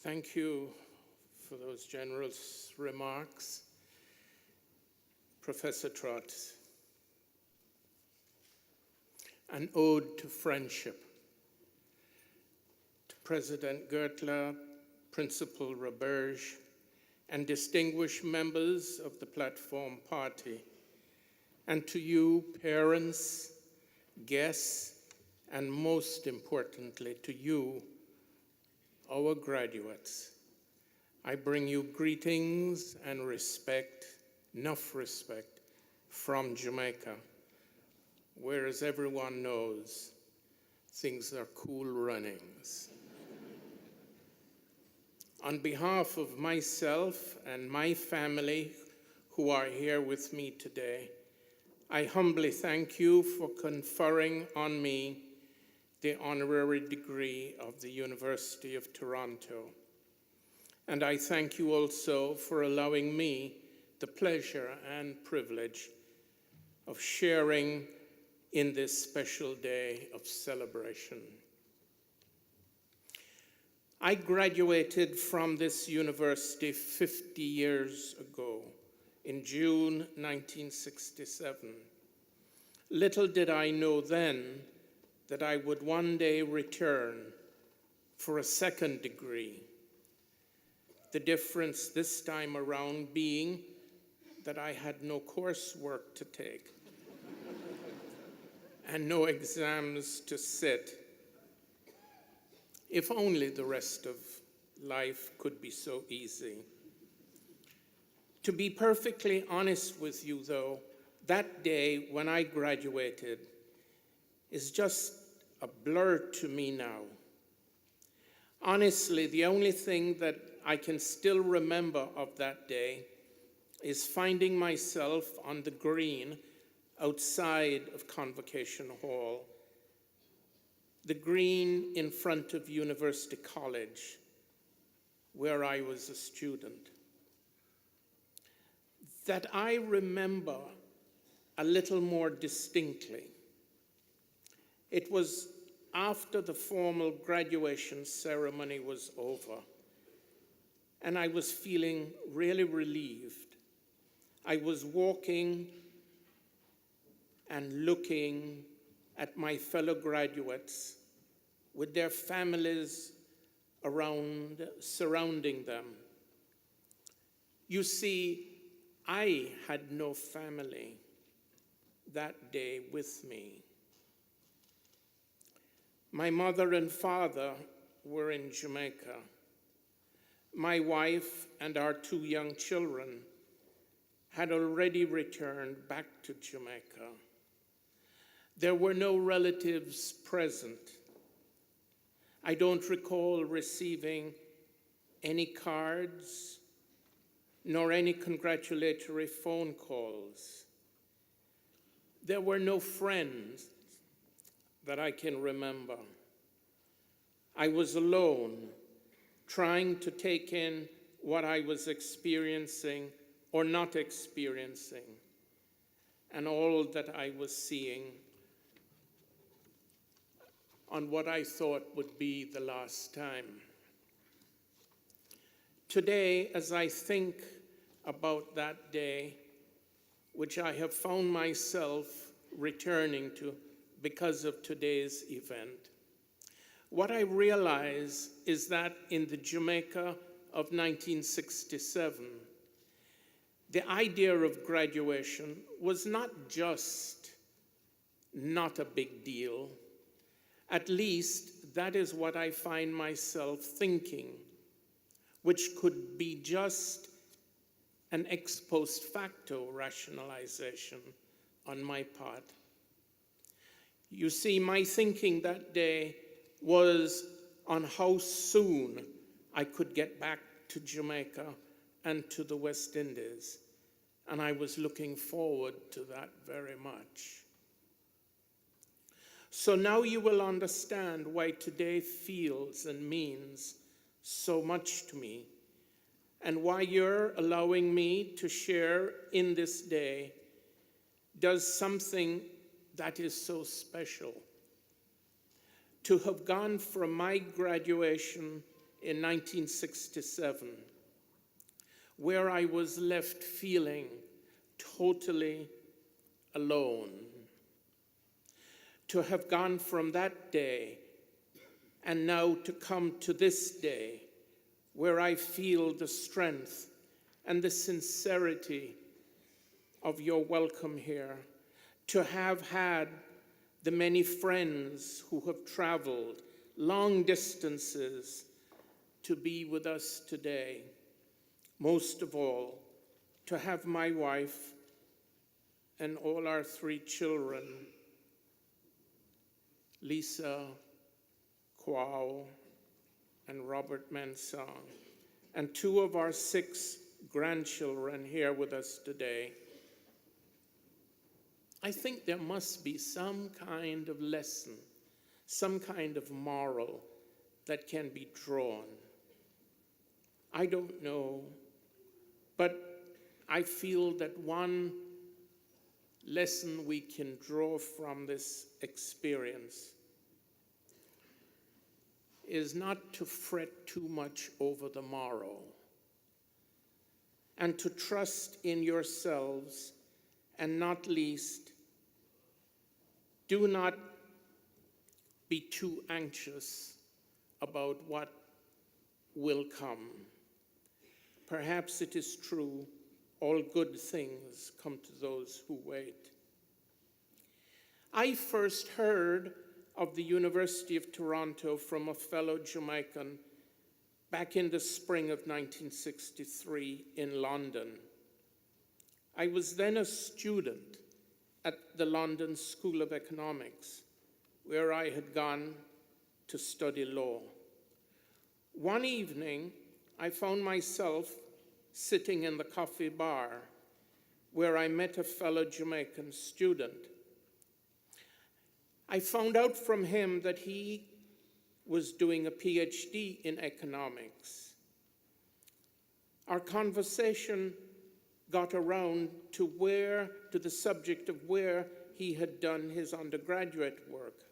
Thank you for those generous remarks, Professor Trott. An ode to friendship. To President Gertler, Principal Roberge, and distinguished members of the Platform Party, and to you, parents, guests, and most importantly, to you, our graduates. I bring you greetings and respect, enough respect, from Jamaica, where, as everyone knows, things are cool runnings. On behalf of myself and my family who are here with me today, I humbly thank you for conferring on me the honorary degree of the University of Toronto. And I thank you also for allowing me the pleasure and privilege of sharing in this special day of celebration. I graduated from this university 50 years ago, in June 1967. Little did I know then that I would one day return for a second degree. The difference this time around being that I had no coursework to take and no exams to sit. If only the rest of life could be so easy. To be perfectly honest with you, though, that day when I graduated is just a blur to me now. Honestly, the only thing that I can still remember of that day is finding myself on the green outside of Convocation Hall, the green in front of University College, where I was a student. That I remember a little more distinctly. It was after the formal graduation ceremony was over, and I was feeling really relieved. I was walking and looking at my fellow graduates with their families surrounding them. You see, I had no family that day with me. My mother and father were in Jamaica. My wife and our two young children had already returned back to Jamaica. There were no relatives present. I don't recall receiving any cards nor any congratulatory phone calls. There were no friends that I can remember. I was alone, trying to take in what I was experiencing or not experiencing, and all that I was seeing on what I thought would be the last time. Today, as I think about that day, which I have found myself returning to because of today's event, what I realize is that in the Jamaica of 1967, the idea of graduation was not just not a big deal. At least that is what I find myself thinking, which could be just an ex post facto rationalization on my part. You see, my thinking that day was on how soon I could get back to Jamaica and to the West Indies, and I was looking forward to that very much. So now you will understand why today feels and means so much to me, and why you're allowing me to share in this day does something that is so special. To have gone from my graduation in 1967, where I was left feeling totally alone. To have gone from that day and now to come to this day, where I feel the strength and the sincerity of your welcome here, to have had the many friends who have traveled long distances to be with us today. Most of all, to have my wife and all our 3 children, Lisa, Kwao, and Robert Mensah, and 2 of our 6 grandchildren here with us today. I think there must be some kind of lesson, some kind of moral that can be drawn. I don't know, but I feel that one lesson we can draw from this experience is not to fret too much over the morrow and to trust in yourselves, and not least, do not be too anxious about what will come. Perhaps it is true, all good things come to those who wait. I first heard of the University of Toronto from a fellow Jamaican back in the spring of 1963 in London. I was then a student at the London School of Economics, where I had gone to study law. One evening, I found myself sitting in the coffee bar where I met a fellow Jamaican student. I found out from him that he was doing a PhD in economics. Our conversation got around to the subject of where he had done his undergraduate work.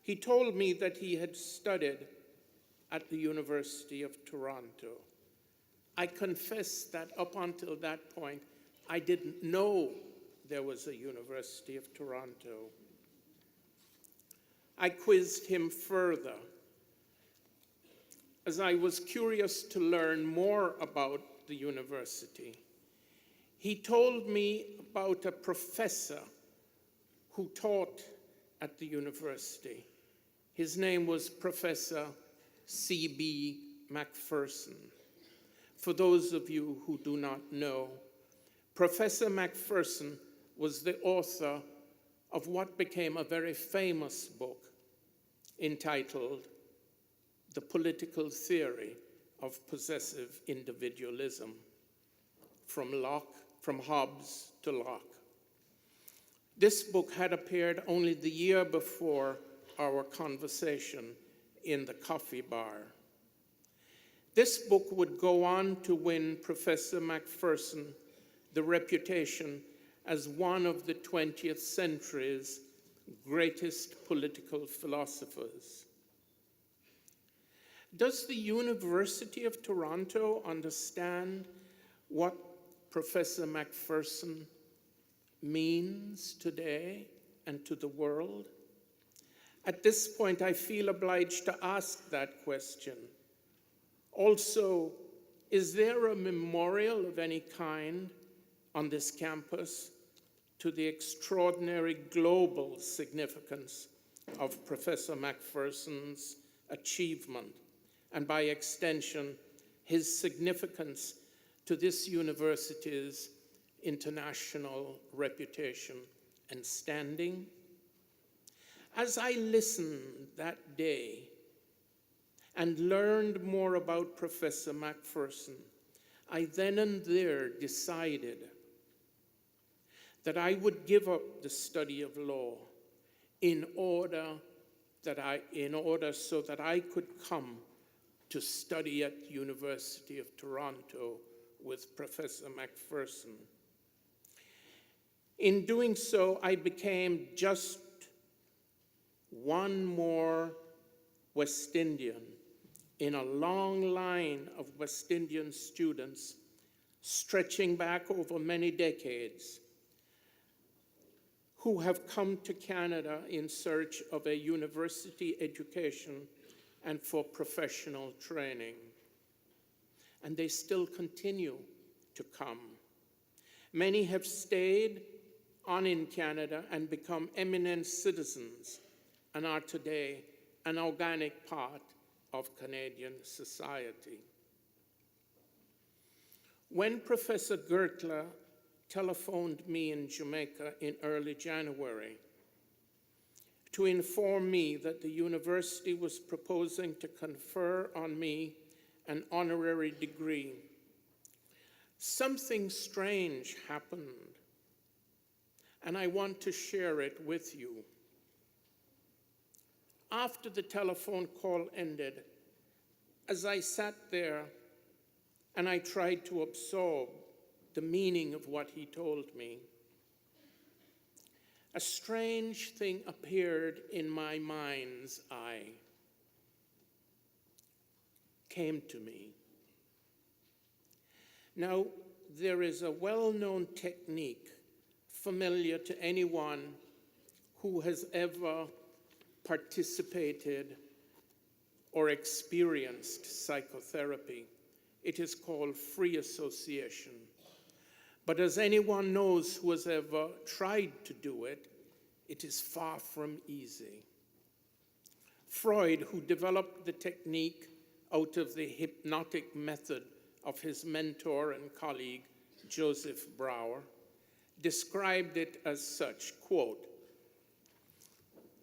He told me that he had studied at the University of Toronto. I confess that up until that point, I didn't know there was a University of Toronto. I quizzed him further, as I was curious to learn more about the university. He told me about a professor who taught at the university. His name was Professor C.B. Macpherson. For those of you who do not know, Professor Macpherson was the author of what became a very famous book entitled The Political Theory of Possessive Individualism, from Hobbes to Locke. This book had appeared only the year before our conversation in the coffee bar. This book would go on to win Professor Macpherson the reputation as one of the 20th century's greatest political philosophers. Does the University of Toronto understand what Professor Macpherson means today and to the world? At this point, I feel obliged to ask that question. Also, is there a memorial of any kind on this campus to the extraordinary global significance of Professor Macpherson's achievement, and by extension, his significance to this university's international reputation and standing? As I listened that day and learned more about Professor Macpherson, I then and there decided that I would give up the study of law in order so that I could come to study at the University of Toronto with Professor Macpherson. In doing so, I became just one more West Indian in a long line of West Indian students stretching back over many decades who have come to Canada in search of a university education and for professional training. And they still continue to come. Many have stayed on in Canada and become eminent citizens and are today an organic part of Canadian society. When Professor Gertler telephoned me in Jamaica in early January to inform me that the university was proposing to confer on me an honorary degree, something strange happened, and I want to share it with you. After the telephone call ended, as I sat there and I tried to absorb the meaning of what he told me, a strange thing appeared in my mind's eye, came to me. Now, there is a well-known technique familiar to anyone who has ever participated or experienced psychotherapy. It is called free association. But as anyone knows who has ever tried to do it, it is far from easy. Freud, who developed the technique out of the hypnotic method of his mentor and colleague, Joseph Brauer, described it as such, quote,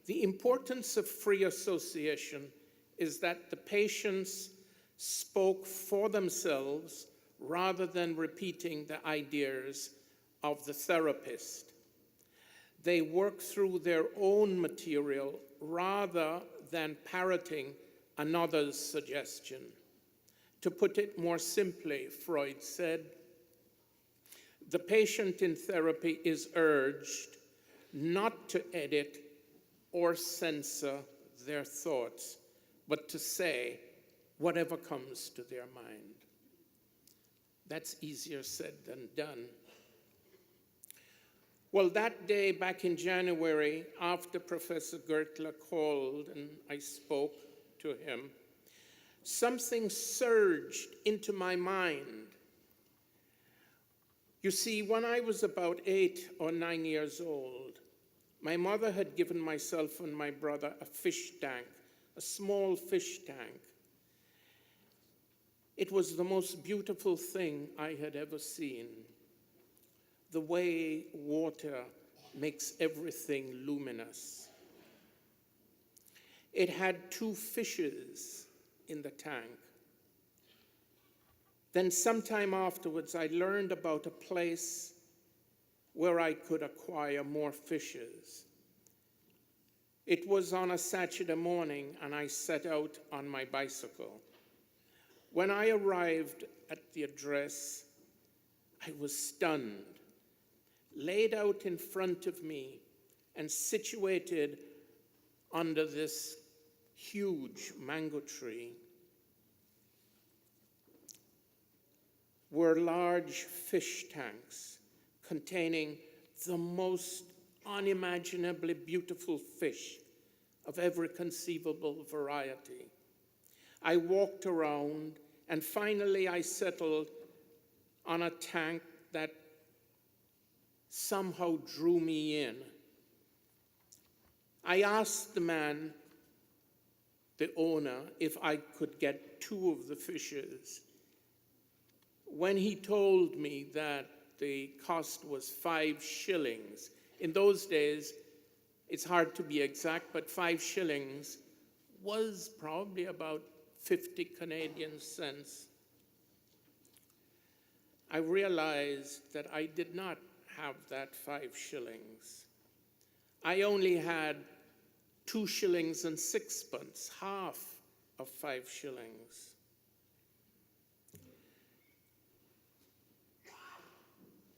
"The importance of free association is that the patients spoke for themselves rather than repeating the ideas of the therapist. They work through their own material rather than parroting another's suggestion. To put it more simply," Freud said, "the patient in therapy is urged not to edit or censor their thoughts, but to say whatever comes to their mind." That's easier said than done. Well, that day back in January, after Professor Gertler called and I spoke to him, something surged into my mind. You see, when I was about 8 or 9 years old, my mother had given myself and my brother a fish tank, a small fish tank. It was the most beautiful thing I had ever seen. The way water makes everything luminous. It had 2 fishes in the tank. Then sometime afterwards, I learned about a place where I could acquire more fishes. It was on a Saturday morning, and I set out on my bicycle. When I arrived at the address, I was stunned. Laid out in front of me and situated under this huge mango tree were large fish tanks containing the most unimaginably beautiful fish of every conceivable variety. I walked around, and finally I settled on a tank that somehow drew me in. I asked the man, the owner, if I could get 2 of the fishes. When he told me that the cost was 5 shillings, in those days, it's hard to be exact, but 5 shillings was probably about 50 Canadian cents. I realized that I did not have that 5 shillings. I only had 2 shillings and 6pence, half of 5 shillings.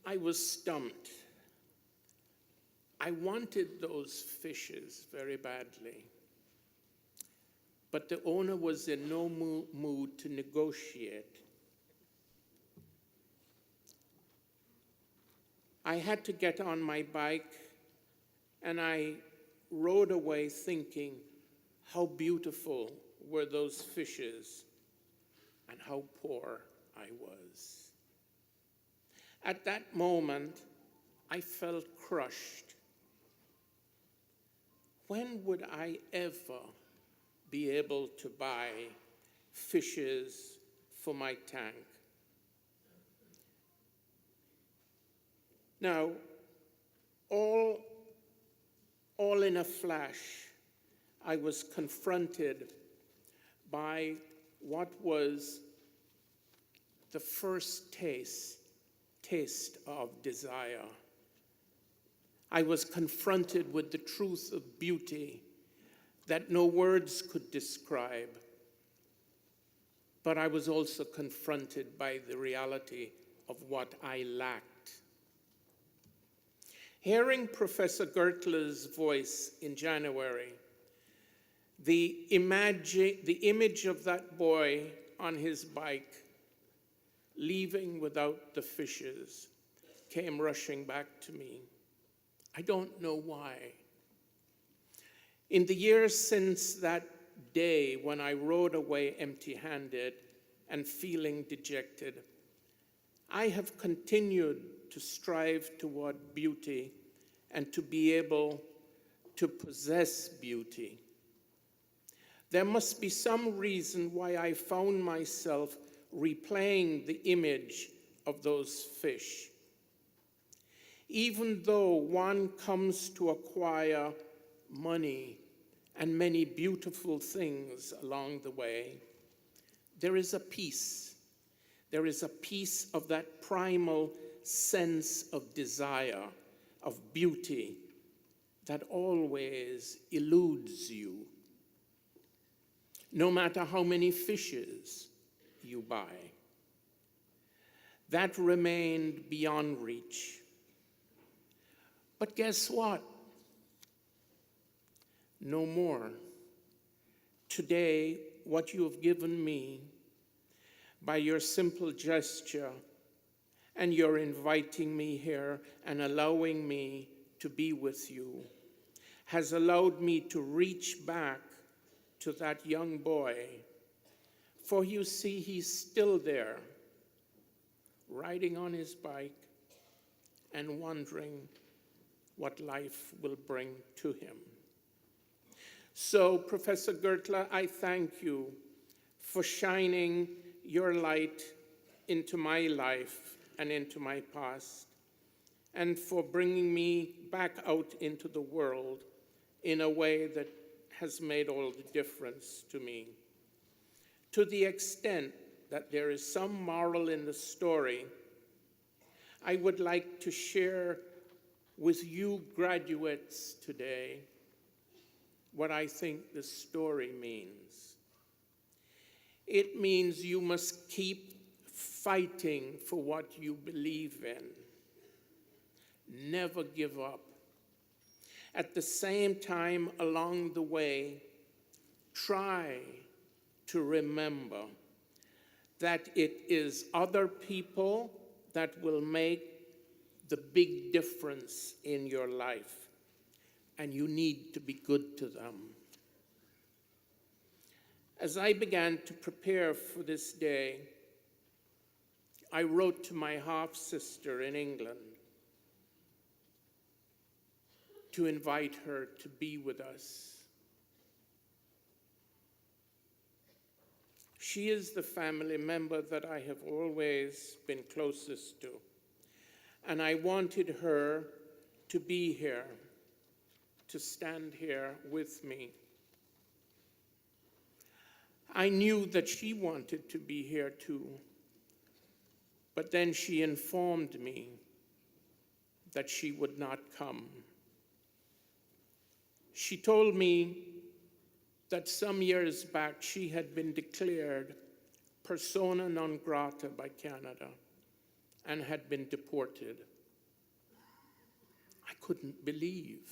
I was stumped. I wanted those fishes very badly. but the owner was in no mood to negotiate. I had to get on my bike, and I rode away thinking how beautiful were those fishes and how poor I was. At that moment, I felt crushed. When would I ever be able to buy fishes for my tank? Now, all in a flash, I was confronted by what was the first taste of desire. I was confronted with the truth of beauty that no words could describe. But I was also confronted by the reality of what I lacked. Hearing Professor Gertler's voice in January, the image of that boy on his bike leaving without the fishes came rushing back to me. I don't know why. In the years since that day when I rode away empty-handed and feeling dejected, I have continued to strive toward beauty and to be able to possess beauty. There must be some reason why I found myself replaying the image of those fish. Even though one comes to acquire money and many beautiful things along the way, there is a peace. There is a piece of that primal sense of desire, of beauty, that always eludes you, no matter how many fishes you buy. That remained beyond reach. But guess what? No more. Today, what you have given me by your simple gesture and your inviting me here and allowing me to be with you has allowed me to reach back to that young boy. For you see, he's still there, riding on his bike and wondering what life will bring to him. So, Professor Gertler, I thank you for shining your light into my life and into my past, and for bringing me back out into the world in a way that has made all the difference to me. To the extent that there is some moral in the story, I would like to share with you graduates today what I think the story means. It means you must keep fighting for what you believe in. Never give up. At the same time, along the way, try to remember that it is other people that will make the big difference in your life, and you need to be good to them. As I began to prepare for this day, I wrote to my half-sister in England to invite her to be with us. She is the family member that I have always been closest to, and I wanted her to be here, to stand here with me. I knew that she wanted to be here too, but then she informed me that she would not come. She told me that some years back she had been declared persona non grata by Canada and had been deported. I couldn't believe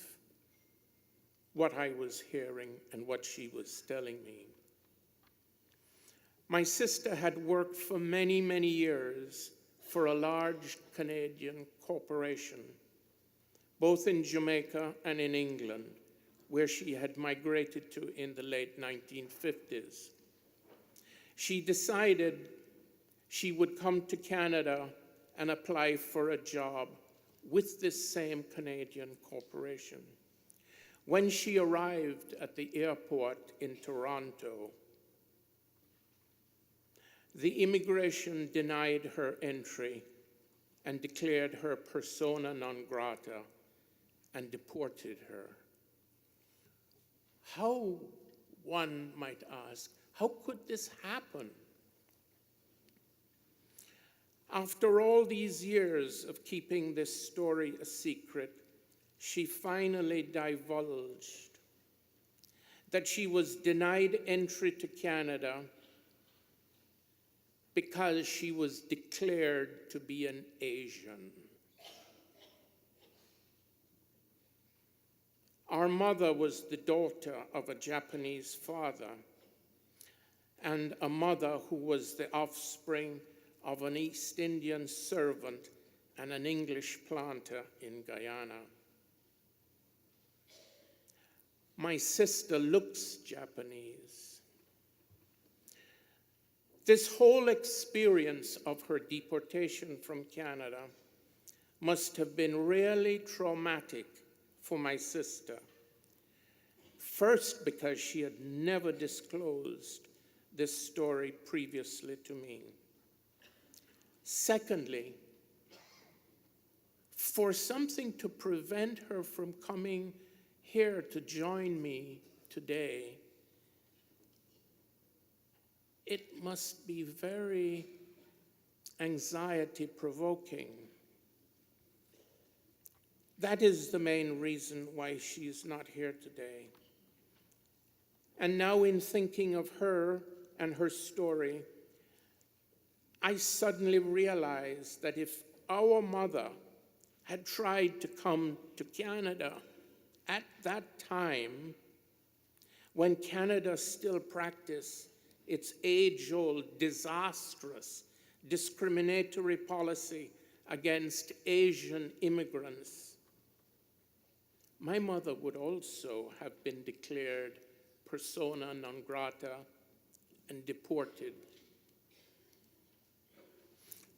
what I was hearing and what she was telling me. My sister had worked for many, many years for a large Canadian corporation, both in Jamaica and in England, where she had migrated to in the late 1950s. She decided she would come to Canada and apply for a job with this same Canadian corporation. When she arrived at the airport in Toronto, the immigration denied her entry and declared her persona non grata and deported her. How, one might ask, how could this happen? After all these years of keeping this story a secret, she finally divulged that she was denied entry to Canada because she was declared to be an Asian. Our mother was the daughter of a Japanese father and a mother who was the offspring of an East Indian servant and an English planter in Guyana. My sister looks Japanese. This whole experience of her deportation from Canada must have been really traumatic for my sister. First, because she had never disclosed this story previously to me. Secondly, for something to prevent her from coming here to join me today, it must be very anxiety-provoking. That is the main reason why she is not here today. And now, in thinking of her and her story, I suddenly realized that if our mother had tried to come to Canada at that time, when Canada still practiced its age-old, disastrous, discriminatory policy against Asian immigrants, my mother would also have been declared persona non grata and deported.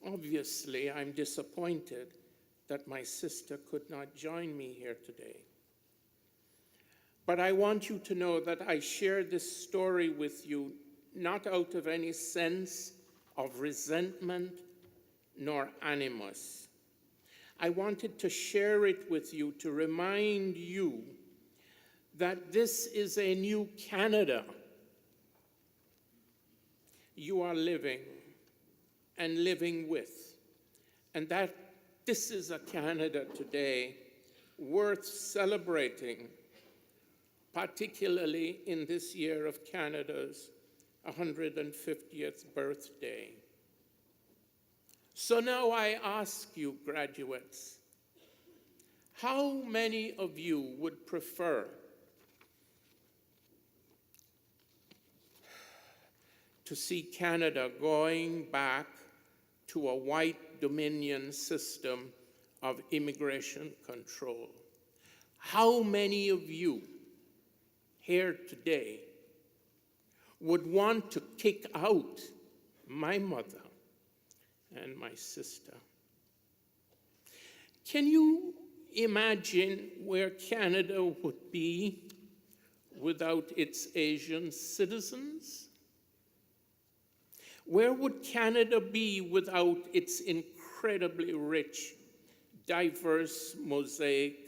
Obviously, I'm disappointed that my sister could not join me here today. But I want you to know that I share this story with you not out of any sense of resentment nor animus. I wanted to share it with you to remind you that this is a new Canada you are living and living with, and that this is a Canada today worth celebrating, particularly in this year of Canada's 150th birthday. So now I ask you, graduates, how many of you would prefer to see Canada going back to a white dominion system of immigration control? How many of you here today would want to kick out my mother and my sister? Can you imagine where Canada would be without its Asian citizens? Where would Canada be without its incredibly rich, diverse mosaic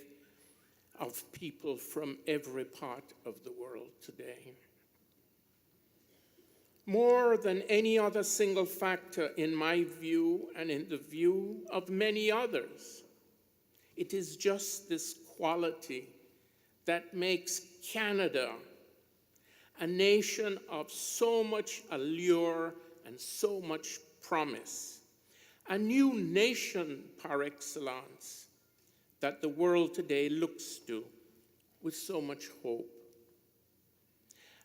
of people from every part of the world today? More than any other single factor, in my view and in the view of many others, it is just this quality that makes Canada a nation of so much allure and so much promise, a new nation par excellence that the world today looks to with so much hope.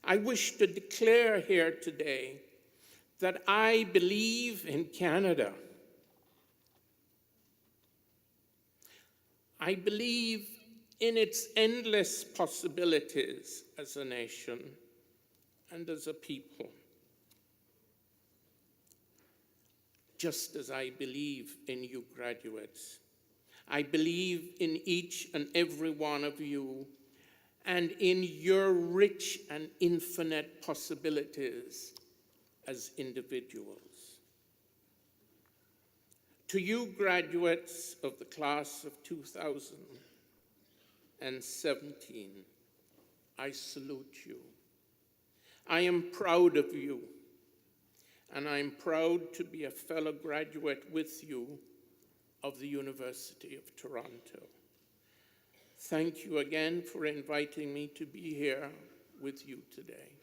I wish to declare here today that I believe in Canada. I believe in its endless possibilities as a nation and as a people, just as I believe in you graduates. I believe in each and every one of you and in your rich and infinite possibilities as individuals. To you graduates of the class of 2017, I salute you. I am proud of you, and I'm proud to be a fellow graduate with you of the University of Toronto. Thank you again for inviting me to be here with you today.